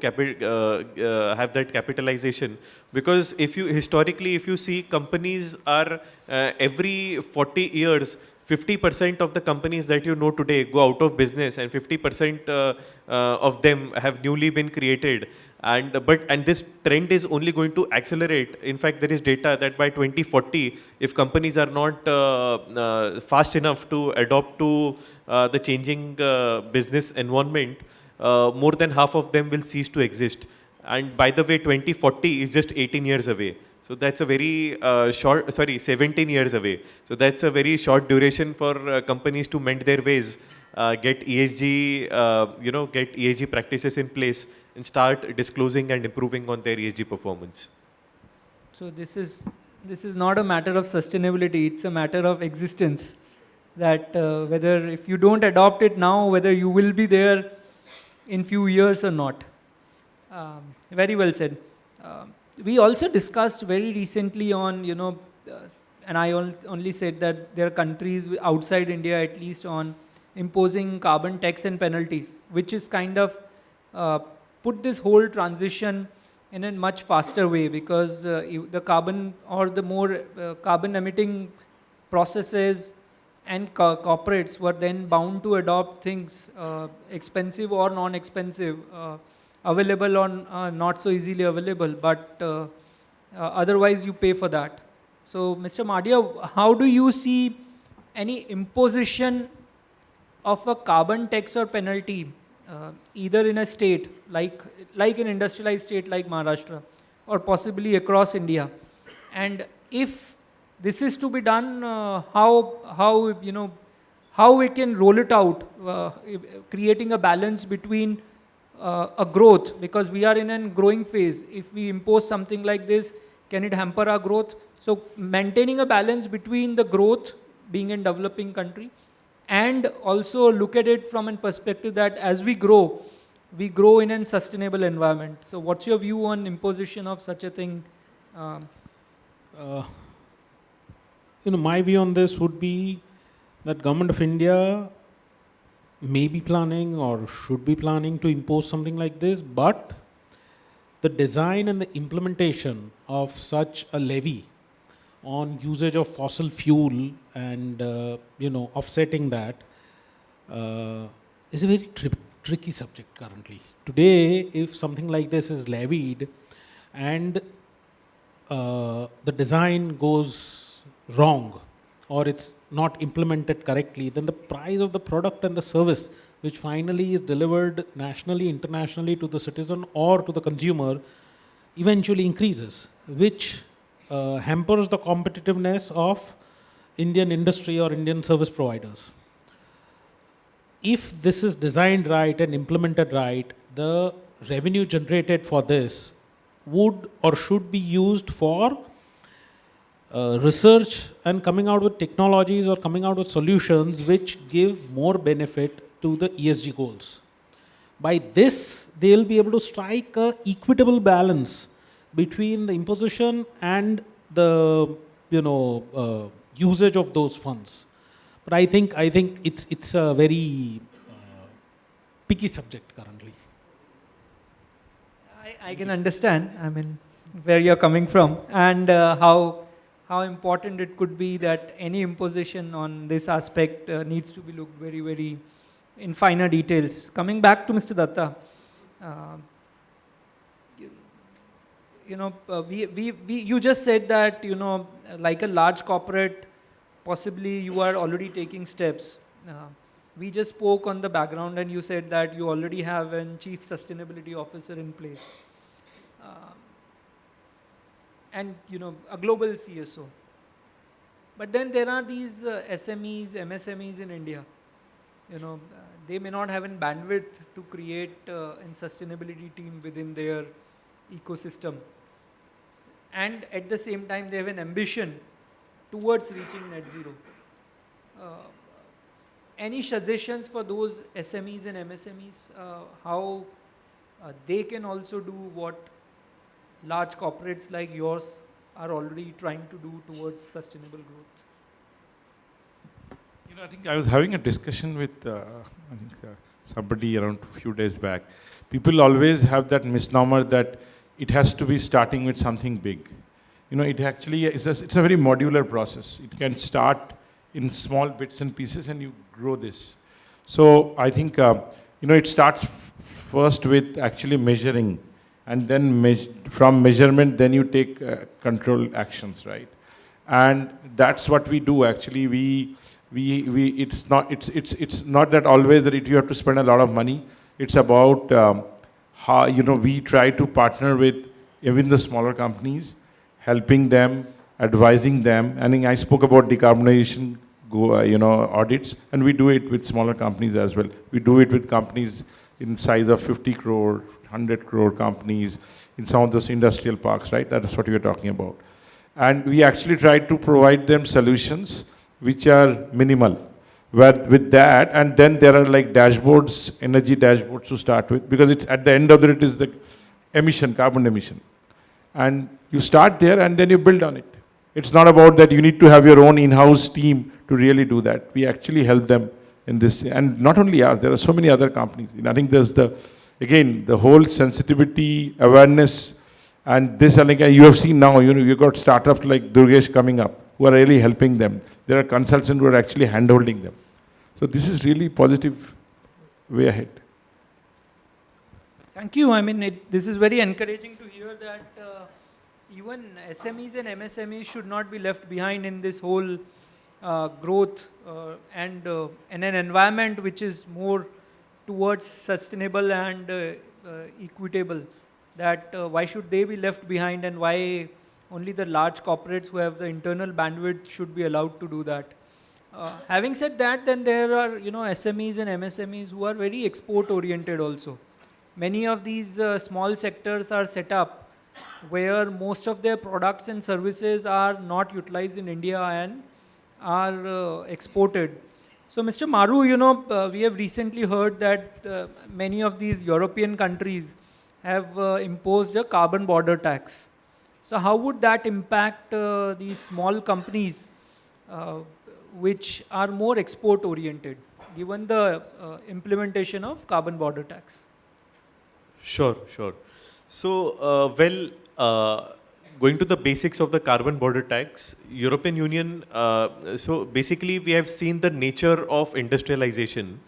have that capitalization. Because if you historically, if you see, companies are every 40 years, 50% of the companies that you know today go out of business, and 50% of them have newly been created. And this trend is only going to accelerate. In fact, there is data that by 2040, if companies are not fast enough to adopt to the changing business environment, more than half of them will cease to exist. And by the way, 2040 is just 18 years away. So that's a very 17 years away. So that's a very short duration for companies to mend their ways, get ESG, get ESG practices in place, and start disclosing and improving on their ESG performance. So this is not a matter of sustainability; it's a matter of existence. that whether if you don't adopt it now, whether you will be there in few years or not. Very well said. We also discussed very recently on, and I only said that there are countries outside India at least on imposing carbon tax and penalties, which is kind of put this whole transition in a much faster way, because the carbon or the more carbon emitting processes and corporates were then bound to adopt things, expensive or non-expensive, available or not so easily available, but otherwise you pay for that. So Mr. Madia, how do you see any imposition of a carbon tax or penalty, either in a state like an industrialized state like Maharashtra, or possibly across India? And if this is to be done, how we can roll it out, creating a balance between a growth, because we are in a growing phase. If we impose something like this, can it hamper our growth? So maintaining a balance between the growth, being in developing country, and also look at it from a perspective that as we grow in a sustainable environment. So what's your view on imposition of such a thing? My view on this would be that Government of India may be planning or should be planning to impose something like this, but the design and the implementation of such a levy on usage of fossil fuel and offsetting that is a very tricky subject currently. Today, if something like this is levied and the design goes wrong or it's not implemented correctly, then the price of the product and the service which finally is delivered nationally, internationally to the citizen or to the consumer eventually increases, which hampers the competitiveness of Indian industry or Indian service providers. If this is designed right and implemented right, the revenue generated for this would or should be used for research and coming out with technologies or coming out with solutions which give more benefit to the ESG goals. By this, they will be able to strike a equitable balance between the imposition and the usage of those funds. But I think it's a very picky subject currently. I can understand, where you're coming from, and how important it could be that any imposition on this aspect needs to be looked very, very in finer details. Coming back to Mr. Datta, you just said that, like a large corporate, possibly you are already taking steps. We just spoke on the background and you said that you already have a chief sustainability officer in place. And a global CSO. But then there are these SMEs, MSMEs in India. They may not have a bandwidth to create a sustainability team within their ecosystem. And at the same time, they have an ambition towards reaching net zero. Any suggestions for those SMEs and MSMEs, how they can also do what large corporates like yours are already trying to do towards sustainable growth? I think I was having a discussion with somebody around a few days back. People always have that misnomer that it has to be starting with something big. It actually is it's a very modular process. It can start in small bits and pieces and you grow this. So I think, it starts first with actually measuring, and then from measurement, then you take control actions, right? And that's what we do actually. It's not that always that you have to spend a lot of money. It's about how, we try to partner with even the smaller companies, helping them, advising them. And I spoke about decarbonization, audits, and we do it with smaller companies as well. We do it with companies in size of 50 crore, 100 crore companies in some of those industrial parks, right? That is what we are talking about. And we actually try to provide them solutions which are minimal. where with that, and then there are like dashboards, energy dashboards to start with, because it's at the end of it is the emission, carbon emission. And you start there and then you build on it. It's not about that you need to have your own in-house team to really do that. We actually help them in this, and not only us, there are so many other companies. I think there's the whole sensitivity, awareness, and this, like you have seen now, you got startups like Durgesh coming up, who are really helping them. There are consultants who are actually hand-holding them. So this is really positive way ahead. Thank you. I mean, this is very encouraging to hear that even SMEs and MSMEs should not be left behind in this whole growth and in an environment which is more towards sustainable and equitable. That why should they be left behind, and why only the large corporates who have the internal bandwidth should be allowed to do that. Having said that, then there are SMEs and MSMEs who are very export oriented also. Many of these small sectors are set up where most of their products and services are not utilized in India and are exported. So Mr. Maru, we have recently heard that many of these European countries have imposed a carbon border tax. So how would that impact these small companies which are more export oriented, given the implementation of carbon border tax? Sure. So, going to the basics of the carbon border tax, European Union, so basically we have seen the nature of industrialization.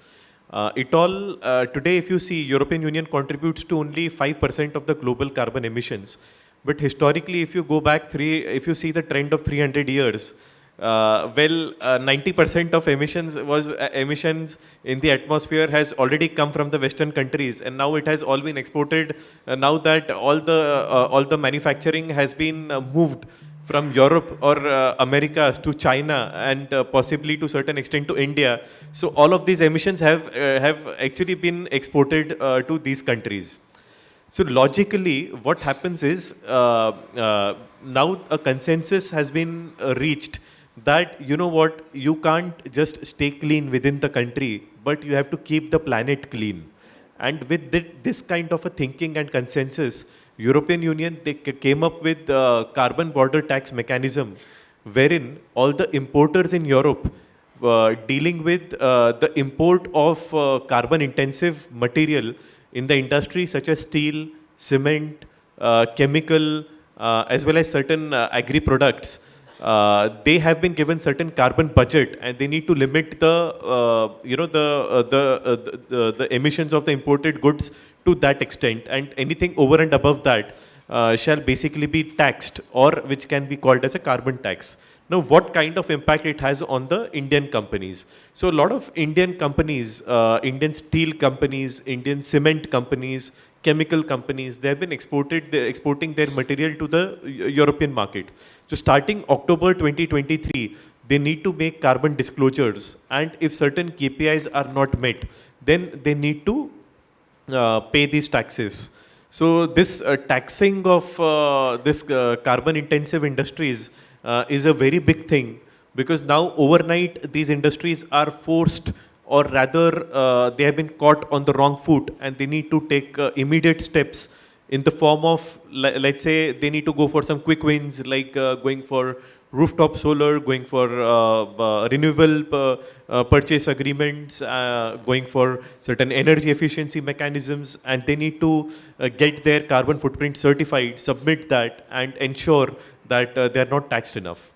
Today if you see, European Union contributes to only 5% of the global carbon emissions. But historically, if you go back if you see the trend of 300 years, 90% of emissions in the atmosphere has already come from the Western countries, and now it has all been exported. Now that all the manufacturing has been moved from Europe or America to China, and possibly to certain extent to India. So all of these emissions have actually been exported to these countries. So logically, what happens is now a consensus has been reached that you can't just stay clean within the country, but you have to keep the planet clean. And with this kind of a thinking and consensus, European Union, they came up with carbon border tax mechanism, wherein all the importers in Europe dealing with the import of carbon intensive material in the industry such as steel, cement, chemical, as well as certain agri products. They have been given certain carbon budget, and they need to limit the emissions of the imported goods to that extent, and anything over and above that shall basically be taxed, or which can be called as a carbon tax. Now, what kind of impact it has on the Indian companies? So a lot of Indian companies, Indian steel companies, Indian cement companies, chemical companies, they have been exporting their material to the European market. So starting October 2023, they need to make carbon disclosures, and if certain KPIs are not met, then they need to pay these taxes. So this taxing of this carbon intensive industries is a very big thing, because now overnight these industries are forced, or rather they have been caught on the wrong foot, and they need to take immediate steps in the form of, let's say, they need to go for some quick wins, like going for rooftop solar, going for renewable purchase agreements, going for certain energy efficiency mechanisms, and they need to get their carbon footprint certified, submit that, and ensure that they are not taxed enough.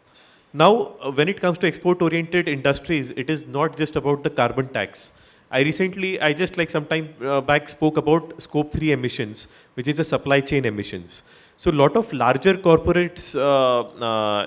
Now, when it comes to export-oriented industries, it is not just about the carbon tax. I just like some time back spoke about scope 3 emissions, which is the supply chain emissions. So a lot of larger corporates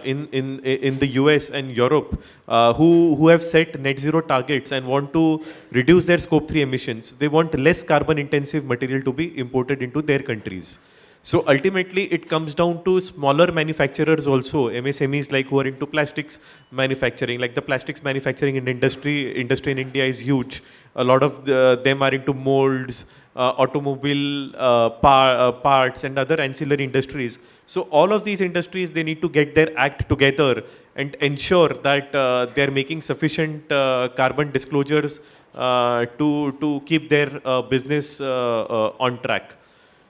in the US and Europe who have set net zero targets and want to reduce their scope 3 emissions, they want less carbon intensive material to be imported into their countries. So ultimately, it comes down to smaller manufacturers also, MSMEs like who are into plastics manufacturing, like the plastics manufacturing industry in India is huge. A lot of them are into molds, automobile parts and other ancillary industries. So all of these industries, they need to get their act together and ensure that they are making sufficient carbon disclosures to keep their business on track.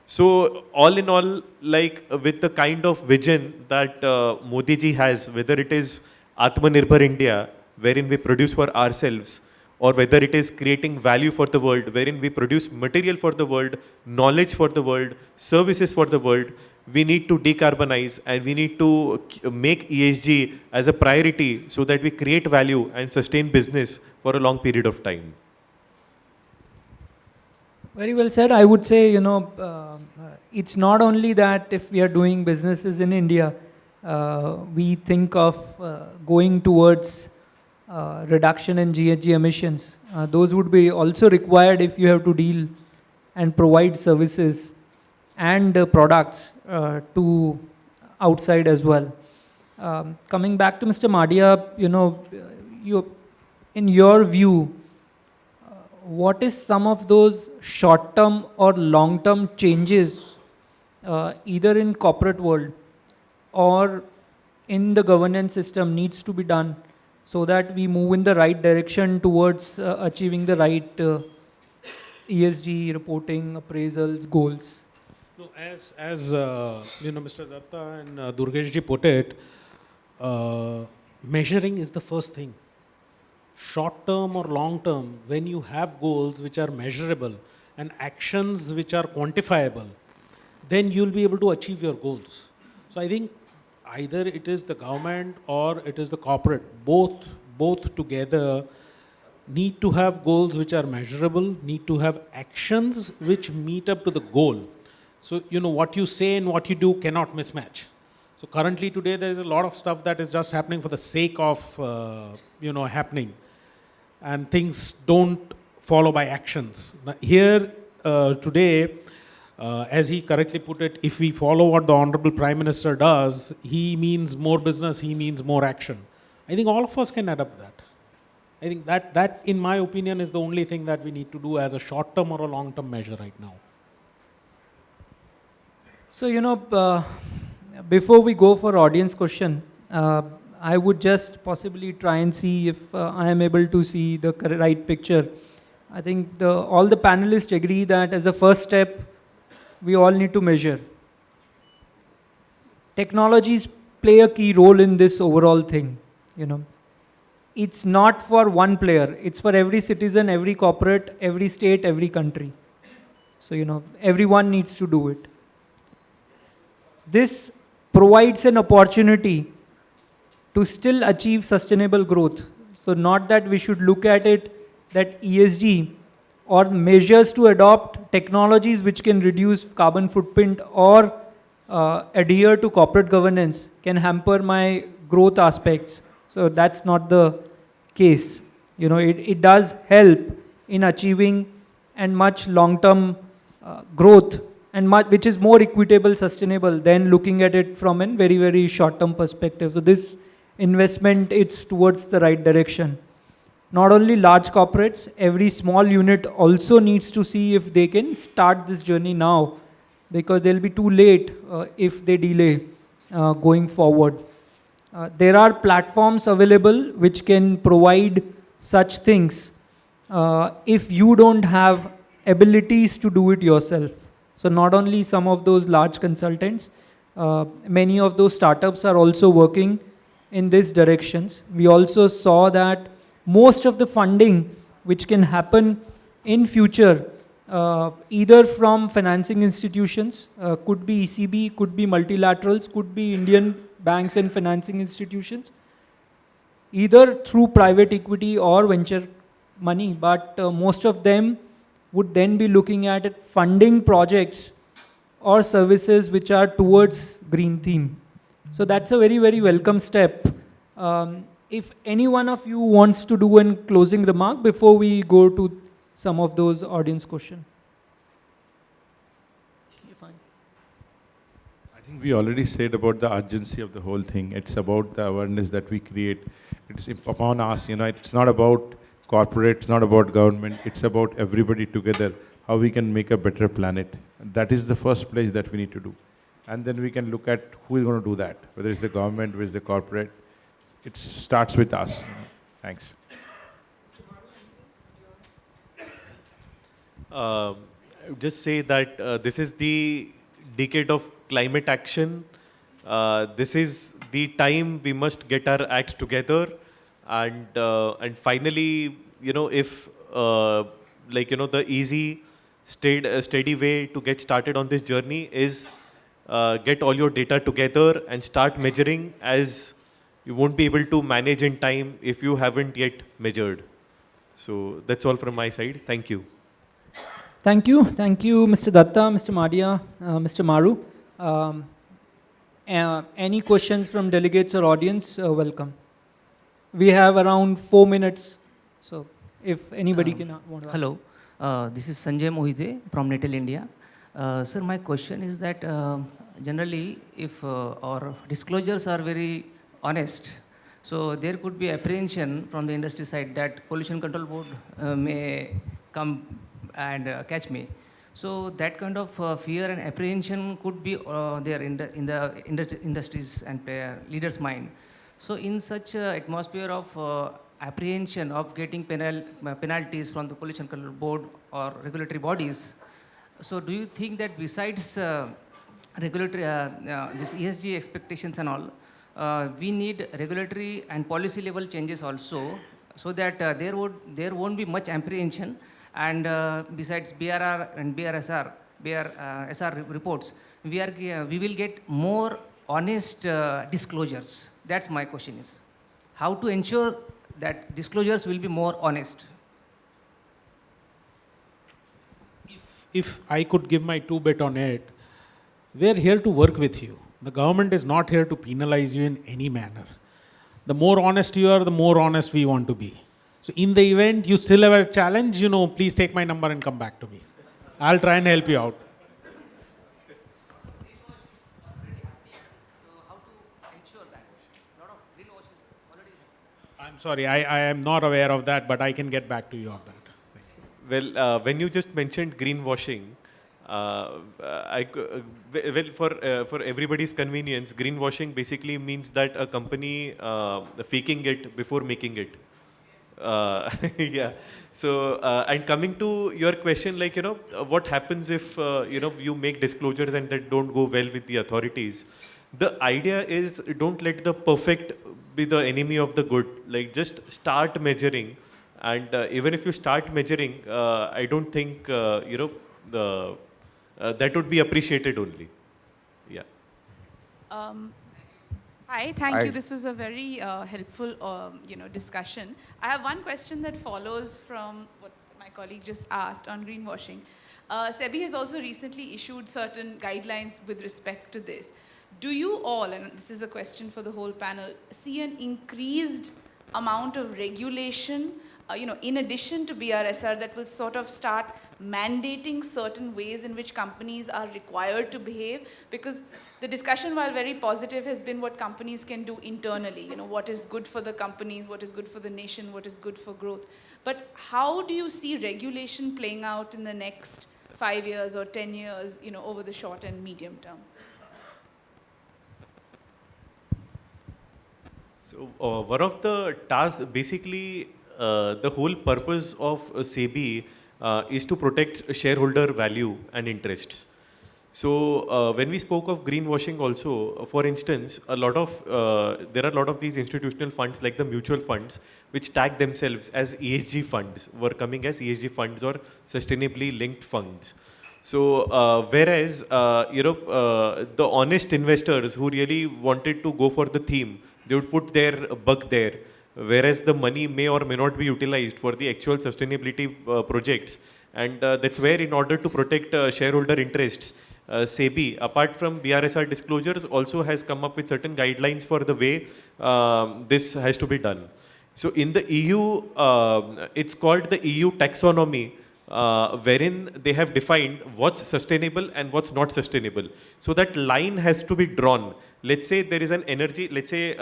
So all in all, like with the kind of vision that Modi ji has, whether it is Atmanirbhar India, wherein we produce for ourselves, or whether it is creating value for the world, wherein we produce material for the world, knowledge for the world, services for the world, we need to decarbonize and we need to make ESG as a priority so that we create value and sustain business for a long period of time. Very well said. I would say, it's not only that if we are doing businesses in India, we think of going towards reduction in GHG emissions. Those would be also required if you have to deal and provide services and products to outside as well. Coming back to Mr. Madia, in your view, what is some of those short-term or long-term changes, either in corporate world or in the governance system, needs to be done so that we move in the right direction towards achieving the right ESG reporting, appraisals, goals? No, as Mr. Datta and Durgesh ji put it, measuring is the first thing. Short term or long term, when you have goals which are measurable and actions which are quantifiable, then you'll be able to achieve your goals. So I think either it is the government or it is the corporate, both together need to have goals which are measurable, need to have actions which meet up to the goal. So what you say and what you do cannot mismatch. So currently today there is a lot of stuff that is just happening for the sake of happening, and things don't follow by actions. Now, here today, as he correctly put it, if we follow what the Honorable Prime Minister does, he means more business, he means more action. I think all of us can adapt that. I think that in my opinion is the only thing that we need to do as a short-term or a long-term measure right now. So, before we go for audience question, I would just possibly try and see if I am able to see the right picture. I think all the panelists agree that as a first step, we all need to measure. Technologies play a key role in this overall thing. It's not for one player. It's for every citizen, every corporate, every state, every country. So, everyone needs to do it. This provides an opportunity to still achieve sustainable growth. So not that we should look at it that ESG or measures to adopt technologies which can reduce carbon footprint or adhere to corporate governance can hamper my growth aspects. So that's not the case. It does help in achieving and much long-term growth and which is more equitable, sustainable than looking at it from a very, very short-term perspective. So this investment, it's towards the right direction. Not only large corporates, every small unit also needs to see if they can start this journey now, because they'll be too late if they delay going forward. There are platforms available which can provide such things if you don't have abilities to do it yourself. So not only some of those large consultants, many of those startups are also working in these directions. We also saw that most of the funding which can happen in future, either from financing institutions, could be ECB, could be multilaterals, could be Indian banks and financing institutions, either through private equity or venture money, but most of them would then be looking at it, funding projects or services which are towards green theme. So that's a very, very welcome step. If any one of you wants to do a closing remark before we go to some of those audience questions. I think we already said about the urgency of the whole thing. It's about the awareness that we create. It's upon us, it's not about corporate, it's not about government, it's about everybody together how we can make a better planet. That is the first pledge that we need to do. And then we can look at who is going to do that, whether it's the government, whether it's the corporate. It starts with us. Thanks. I would just say that this is the decade of climate action. This is the time we must get our act together, and finally, if the easy, steady way to get started on this journey is get all your data together and start measuring, as you won't be able to manage in time if you haven't yet measured. So that's all from my side. Thank you. Thank you, Mr. Datta, Mr. Madia, Mr. Maru. Any questions from delegates or audience? Welcome. We have around 4 minutes, so if anybody want to Hello, this is Sanjay Mohite from Natal, India. Sir, my question is that generally, if our disclosures are very honest, so there could be apprehension from the industry side that Pollution Control Board may come and catch me. So that kind of fear and apprehension could be there in the industries and leaders' mind. So in such atmosphere of apprehension of getting penalties from the Pollution Control Board or regulatory bodies, so do you think that besides regulatory, this ESG expectations and all, we need regulatory and policy level changes also, so that there won't be much apprehension, and besides BRR and SR reports, we will get more honest disclosures. That's my question is, how to ensure that disclosures will be more honest? If I could give my 2 bit on it, we are here to work with you. The government is not here to penalize you in any manner. The more honest you are, the more honest we want to be. So in the event you still have a challenge, please take my number and come back to me. I'll try and help you out. I'm sorry, I am not aware of that, but I can get back to you on that. Well, when you just mentioned greenwashing, for everybody's convenience, greenwashing basically means that a company faking it before making it. Yeah. So, and coming to your question, what happens if, you make disclosures and that don't go well with the authorities? The idea is, don't let the perfect be the enemy of the good. Just start measuring. And even if you start measuring, I don't think, that would be appreciated only. Yeah. Hi, thank you. This was a very helpful, discussion. I have one question that follows from what my colleague just asked on greenwashing. SEBI has also recently issued certain guidelines with respect to this. Do you all, and this is a question for the whole panel, see an increased amount of regulation, in addition to BRSR, that will sort of start mandating certain ways in which companies are required to behave? Because the discussion, while very positive, has been what companies can do internally. What is good for the companies, what is good for the nation, what is good for growth. But how do you see regulation playing out in the next 5 years or 10 years, over the short and medium term? So one of the tasks, basically, the whole purpose of SEBI is to protect shareholder value and interests. So when we spoke of greenwashing also, for instance, there are a lot of these institutional funds like the mutual funds which tag themselves as ESG funds, were coming as ESG funds or sustainably linked funds. So whereas the honest investors who really wanted to go for the theme, they would put their buck there, whereas the money may or may not be utilized for the actual sustainability projects. And that's where, in order to protect shareholder interests, SEBI, apart from BRSR disclosures, also has come up with certain guidelines for the way this has to be done. So in the EU, it's called the EU taxonomy, wherein they have defined what's sustainable and what's not sustainable. So that line has to be drawn. Let's say there is an energy, let's say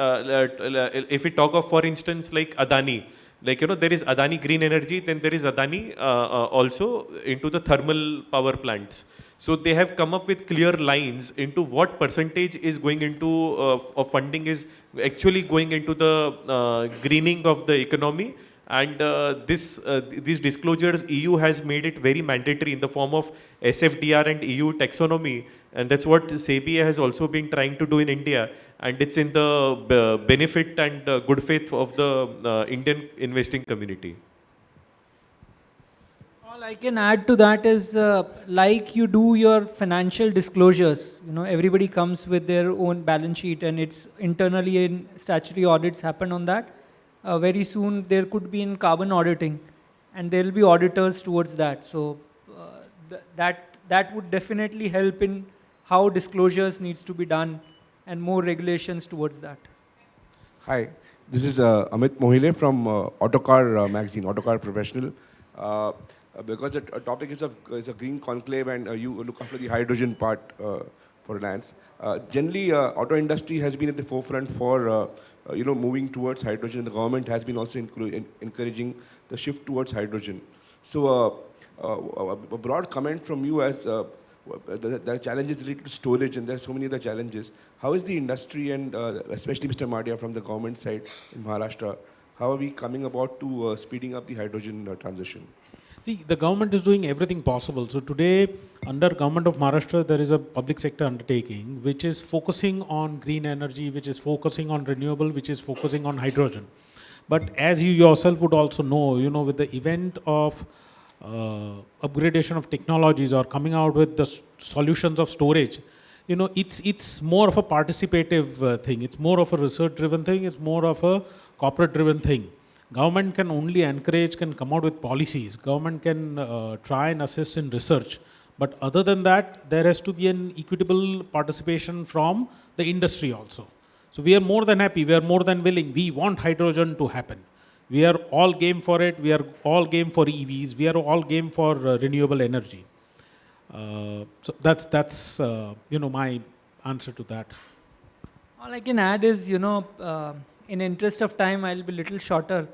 if we talk of, for instance, like Adani, Like, there is Adani Green Energy, then there is Adani also into the thermal power plants. So they have come up with clear lines into what percentage is going into, of funding is actually going into the greening of the economy. And these disclosures, EU has made it very mandatory in the form of SFDR and EU taxonomy. And that's what SEBI has also been trying to do in India. And it's in the benefit and good faith of the Indian investing community. All I can add to that is like you do your financial disclosures, everybody comes with their own balance sheet and it's internally in statutory audits happen on that. Very soon there could be in carbon auditing and there will be auditors towards that. So that would definitely help in how disclosures needs to be done and more regulations towards that. Hi, this is Amit Mohile from Autocar magazine, Autocar Professional. Because the topic is a green conclave and you look after the hydrogen part for Reliance. Generally, auto industry has been at the forefront for moving towards hydrogen. The government has been also encouraging the shift towards hydrogen. So a broad comment from you as there are challenges related to storage and there are so many other challenges. How is the industry and especially Mr. Madia from the government side in Maharashtra, how are we coming about to speeding up the hydrogen transition? See, the government is doing everything possible. So today, under Government of Maharashtra, there is a public sector undertaking which is focusing on green energy, which is focusing on renewable, which is focusing on hydrogen. But as you yourself would also know, with the event of upgradation of technologies or coming out with the solutions of storage, it's more of a participative thing. It's more of a research-driven thing. It's more of a corporate-driven thing. Government can only encourage, can come out with policies. Government can try and assist in research. But other than that, there has to be an equitable participation from the industry also. So we are more than happy, we are more than willing. We want hydrogen to happen. We are all game for it. We are all game for EVs. We are all game for renewable energy. So that's my answer to that. All I can add is, in interest of time, I'll be a little shorter,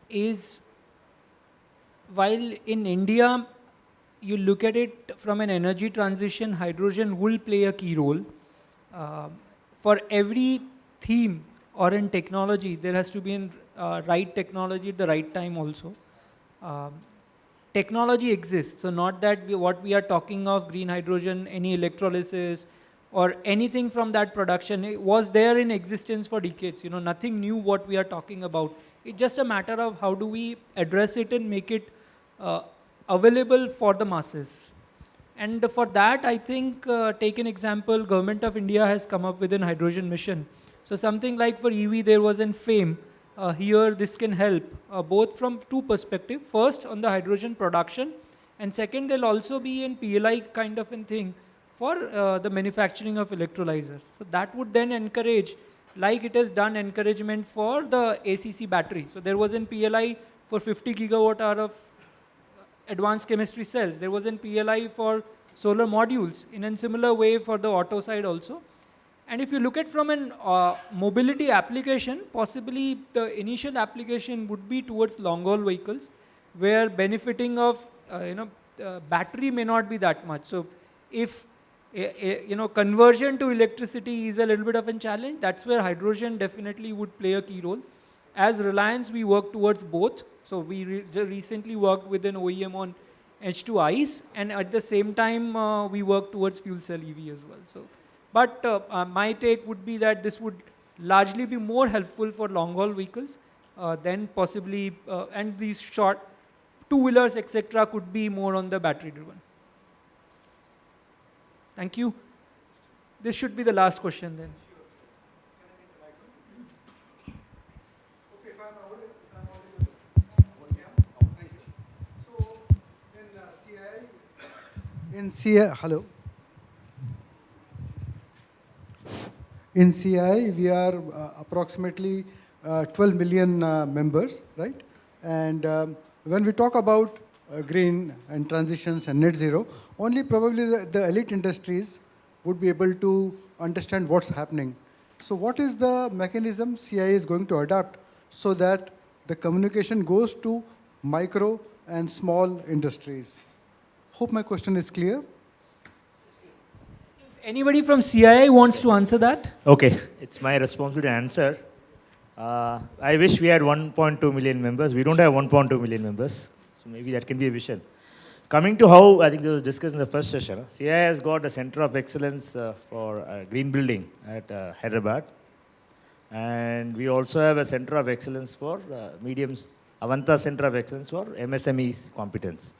is while in India, you look at it from an energy transition, hydrogen will play a key role. For every theme or in technology, there has to be a right technology at the right time also. Technology exists, so not that what we are talking of, green hydrogen, any electrolysis, or anything from that production, it was there in existence for decades. Nothing new what we are talking about. It's just a matter of how do we address it and make it available for the masses. And for that, I think, take an example, Government of India has come up with an hydrogen mission. So something like for EV, there was in FAME. Here, this can help, both from two perspectives. First, on the hydrogen production, and second, there'll also be in PLI kind of a thing for the manufacturing of electrolyzers. So that would then encourage, like it has done encouragement for the ACC battery. So there was in PLI for 50 gigawatt hour of advanced chemistry cells. There was in PLI for solar modules in a similar way for the auto side also. And if you look at from an mobility application, possibly the initial application would be towards long haul vehicles where benefiting of battery may not be that much. So if conversion to electricity is a little bit of a challenge, that's where hydrogen definitely would play a key role. As Reliance, we work towards both. So we recently worked with an OEM on H2 and at the same time we work towards fuel cell EV as well. So, but my take would be that this would largely be more helpful for long haul vehicles than possibly, and these short two-wheelers, etc., could be more on the battery driven. Thank you. This should be the last question then. In CII, hello. In CII, we are approximately 12 million members, right? And when we talk about green and transitions and net zero, only probably the elite industries would be able to understand what's happening. So what is the mechanism CII is going to adopt so that the communication goes to micro and small industries. Hope my question is clear. Anybody from CII wants to answer that? Okay, it's my responsibility to answer. I wish we had 1.2 million members. We don't have 1.2 million members, so maybe that can be a vision. Coming to how, I think this was discussed in the first session, CII has got a center of excellence for green building at Hyderabad. And we also have a center of excellence for mediums, Avanta Center of Excellence for MSMEs competence.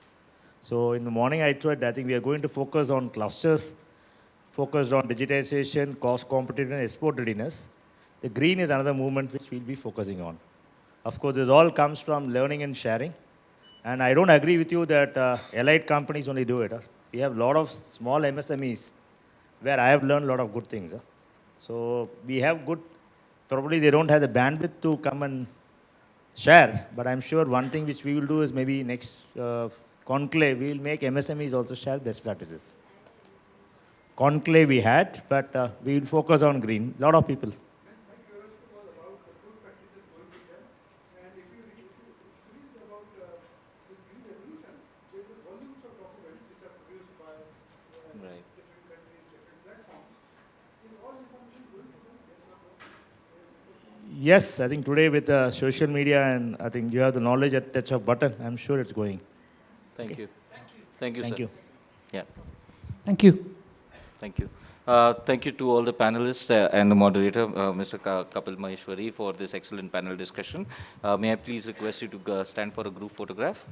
So in the morning I told, I think we are going to focus on clusters, focused on digitization, cost competitiveness, export readiness. The green is another movement which we'll be focusing on. Of course, this all comes from learning and sharing. And I don't agree with you that allied companies only do it. We have a lot of small MSMEs where I have learned a lot of good things. So we have good, probably they don't have the bandwidth to come and share, but I'm sure one thing which we will do is maybe next conclave, we will make MSMEs also share best practices. Conclave we had, but we will focus on green. A lot of people. Yes, I think today with social media and I think you have the knowledge at touch of button, I'm sure it's going. Thank you. Thank you, sir. Thank you. Yeah. Thank you. Thank you. Thank you to all the panelists and the moderator, Mr. Kapil Maheshwari, for this excellent panel discussion. May I please request you to stand for a group photograph?